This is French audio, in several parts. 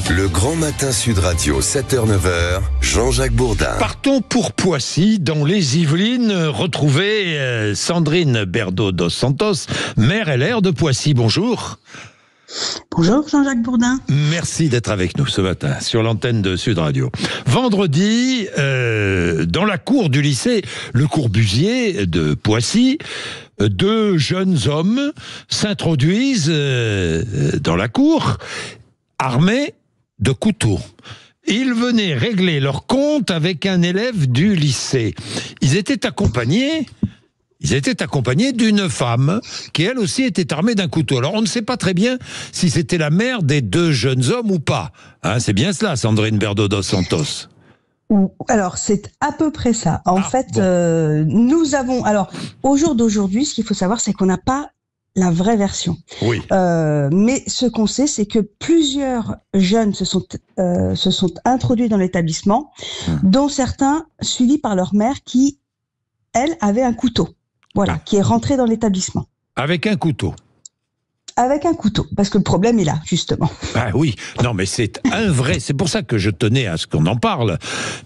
Le Grand Matin Sud Radio, 7h-9h, Jean-Jacques Bourdin. Partons pour Poissy, dans les Yvelines, retrouver Sandrine Berdo dos Santos, maire LR de Poissy. Bonjour. Bonjour Jean-Jacques Bourdin. Merci d'être avec nous ce matin sur l'antenne de Sud Radio. Vendredi, dans la cour du lycée Le Corbusier de Poissy, deux jeunes hommes s'introduisent dans la cour, armés de couteaux. Ils venaient régler leur compte avec un élève du lycée. Ils étaient accompagnés d'une femme qui, elle aussi, était armée d'un couteau. Alors, on ne sait pas très bien si c'était la mère des deux jeunes hommes ou pas. Hein, c'est bien cela, Sandrine Berdo dos Santos. Alors, c'est à peu près ça. En fait, nous avons... Alors, au jour d'aujourd'hui, ce qu'il faut savoir, c'est qu'on n'a pas la vraie version. Oui. Mais ce qu'on sait, c'est que plusieurs jeunes se sont introduits dans l'établissement, dont certains suivis par leur mère qui, elle, avait un couteau. Voilà, qui est rentrée dans l'établissement. Avec un couteau. Avec un couteau, parce que le problème est là, justement. Ah oui, non mais c'est pour ça que je tenais à ce qu'on en parle.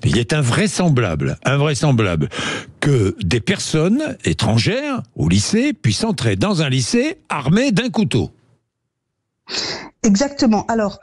Il est invraisemblable que des personnes étrangères au lycée puissent entrer dans un lycée armées d'un couteau. Exactement. Alors,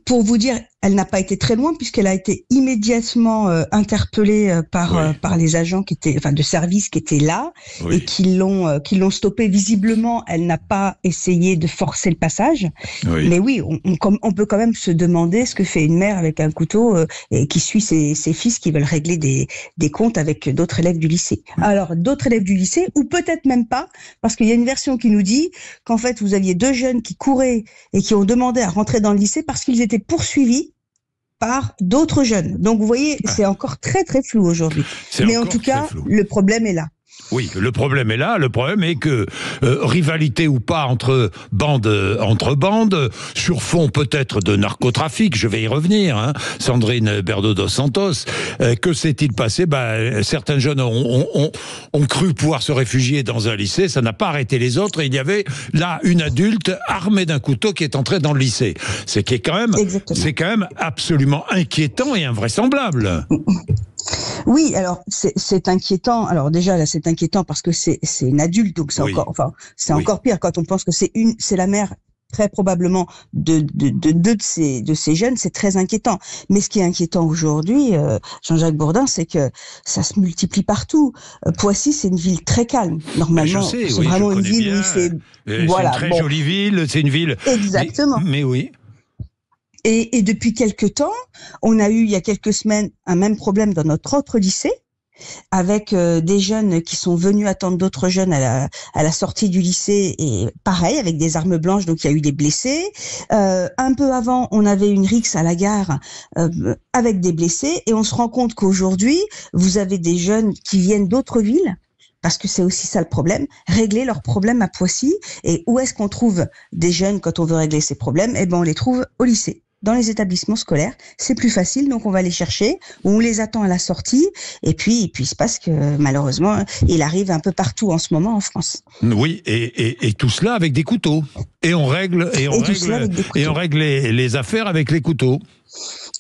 pour vous dire, elle n'a pas été très loin puisqu'elle a été immédiatement interpellée par les agents de service qui étaient là et qui l'ont stoppée. Visiblement, elle n'a pas essayé de forcer le passage. Oui. Mais oui, on peut quand même se demander ce que fait une mère avec un couteau et qui suit ses fils qui veulent régler des comptes avec d'autres élèves du lycée. Alors, d'autres élèves du lycée, ou peut-être même pas, parce qu'il y a une version qui nous dit qu'en fait, vous aviez deux jeunes qui couraient et qui ont demandé à rentrer dans le lycée parce qu'ils étaient poursuivis par d'autres jeunes. Donc vous voyez, c'est encore très très flou aujourd'hui. Mais en tout cas, le problème est là. Oui, le problème est là. Le problème est que rivalité ou pas entre bandes, sur fond peut-être de narcotrafic, je vais y revenir, hein, Sandrine Berdo dos Santos, que s'est-il passé ? Certains jeunes ont cru pouvoir se réfugier dans un lycée, ça n'a pas arrêté les autres, et il y avait là une adulte armée d'un couteau qui est entrée dans le lycée. C'est quand même absolument inquiétant et invraisemblable. Oui, alors c'est inquiétant. Alors déjà là, c'est inquiétant parce que c'est une adulte, donc c'est encore pire quand on pense que c'est la mère très probablement de deux de ces jeunes. C'est très inquiétant. Mais ce qui est inquiétant aujourd'hui, Jean-Jacques Bourdin, c'est que ça se multiplie partout. Poissy, c'est une ville très calme. Normalement, c'est vraiment une ville où c'est une très jolie ville. C'est une ville. Exactement. Mais oui. Et depuis quelque temps, on a eu, il y a quelques semaines, un même problème dans notre autre lycée, avec des jeunes qui sont venus attendre d'autres jeunes à la sortie du lycée, et pareil, avec des armes blanches, donc il y a eu des blessés. Un peu avant, on avait une rixe à la gare avec des blessés, et on se rend compte qu'aujourd'hui, vous avez des jeunes qui viennent d'autres villes, parce que c'est aussi ça le problème, régler leurs problèmes à Poissy. Et où est-ce qu'on trouve des jeunes quand on veut régler ces problèmes ? Eh ben, on les trouve au lycée. Dans les établissements scolaires, c'est plus facile, donc on va les chercher, on les attend à la sortie, et puis il se passe que malheureusement, il arrive un peu partout en ce moment en France. Oui, et tout cela avec des couteaux. Et on règle les affaires avec les couteaux.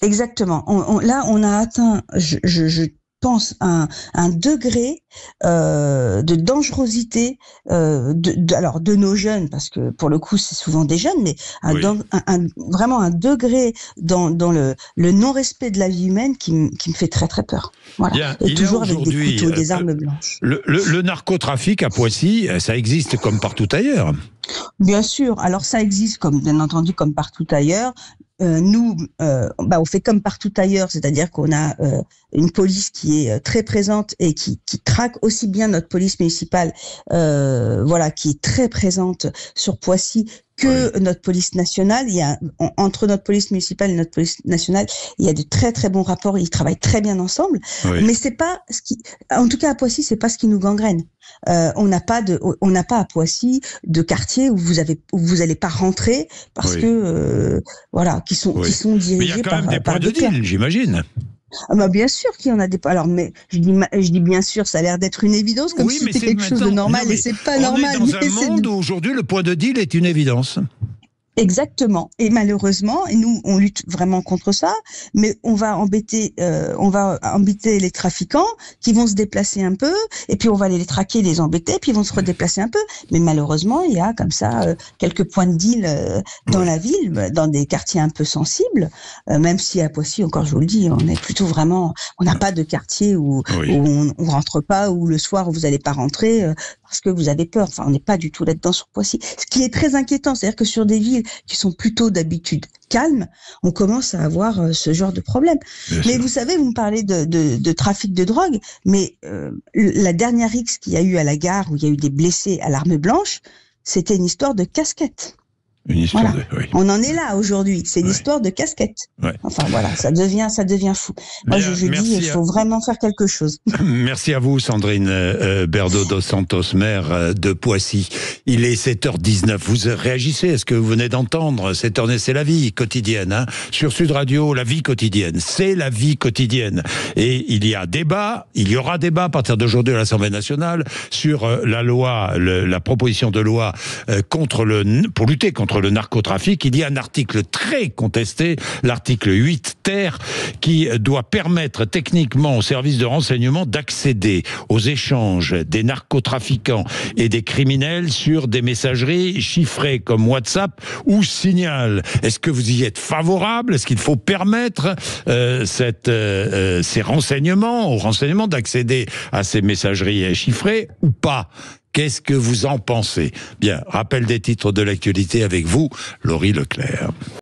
Exactement. Là, on a atteint, je pense, un degré de dangerosité de nos jeunes, parce que pour le coup c'est souvent des jeunes, mais vraiment un degré dans le non-respect de la vie humaine qui me fait très très peur. Voilà. Et toujours avec des couteaux, des armes blanches. Le narcotrafic à Poissy, ça existe comme partout ailleurs. Bien sûr. Alors ça existe bien entendu comme partout ailleurs. Nous, on fait comme partout ailleurs, c'est-à-dire qu'on a une police qui est très présente et qui traque aussi bien notre police municipale, qui est très présente sur Poissy, que notre police nationale. Entre notre police municipale et notre police nationale, il y a de très très bons rapports, ils travaillent très bien ensemble. Mais c'est pas en tout cas à Poissy, c'est pas ce qui nous gangrène. On n'a pas à Poissy de quartier où vous allez pas rentrer parce que qui sont dirigés par. Mais il y a quand même des points de deal, j'imagine. Bien sûr qu'il y en a des. Alors, mais je dis bien sûr, ça a l'air d'être une évidence, comme si c'était quelque chose de normal, et c'est pas normal. On est dans un monde où aujourd'hui le point de deal est une évidence. Exactement. Et malheureusement, et nous, on lutte vraiment contre ça, mais on va embêter les trafiquants qui vont se déplacer un peu, et puis on va les traquer, les embêter, puis ils vont se redéplacer un peu. Mais malheureusement, il y a comme ça quelques points de deal dans la ville, dans des quartiers un peu sensibles. Même si à Poissy, encore je vous le dis, on est plutôt vraiment, on n'a pas de quartier où on rentre pas, ou le soir où vous n'allez pas rentrer parce que vous avez peur. Enfin, on n'est pas du tout là-dedans sur Poissy. Ce qui est très inquiétant, c'est-à-dire que sur des villes qui sont plutôt d'habitude calmes, on commence à avoir ce genre de problème. Mais vous savez, vous me parlez de trafic de drogue, mais la dernière X qu'il y a eu à la gare, où il y a eu des blessés à l'arme blanche, c'était une histoire de casquette. Une histoire On en est là aujourd'hui. C'est une histoire de casquette. Enfin voilà, ça devient fou. Moi, je dis, il faut vraiment faire quelque chose. Merci à vous, Sandrine Berdo dos Santos, maire de Poissy. Il est 7h19. Vous réagissez à ce que vous venez d'entendre. 7h, c'est la vie quotidienne. Hein. Sur Sud Radio, la vie quotidienne. C'est la vie quotidienne. Et il y aura débat à partir d'aujourd'hui à l'Assemblée nationale sur la loi, la proposition de loi pour lutter contre le narcotrafic. Il y a un article très contesté, l'article 8 ter, qui doit permettre techniquement aux services de renseignement d'accéder aux échanges des narcotrafiquants et des criminels sur des messageries chiffrées comme WhatsApp ou Signal. Est-ce que vous y êtes favorable? Est-ce qu'il faut permettre ces renseignements d'accéder à ces messageries chiffrées ou pas? Qu'est-ce que vous en pensez? Bien, rappel des titres de l'actualité avec vous, Laurie Leclerc.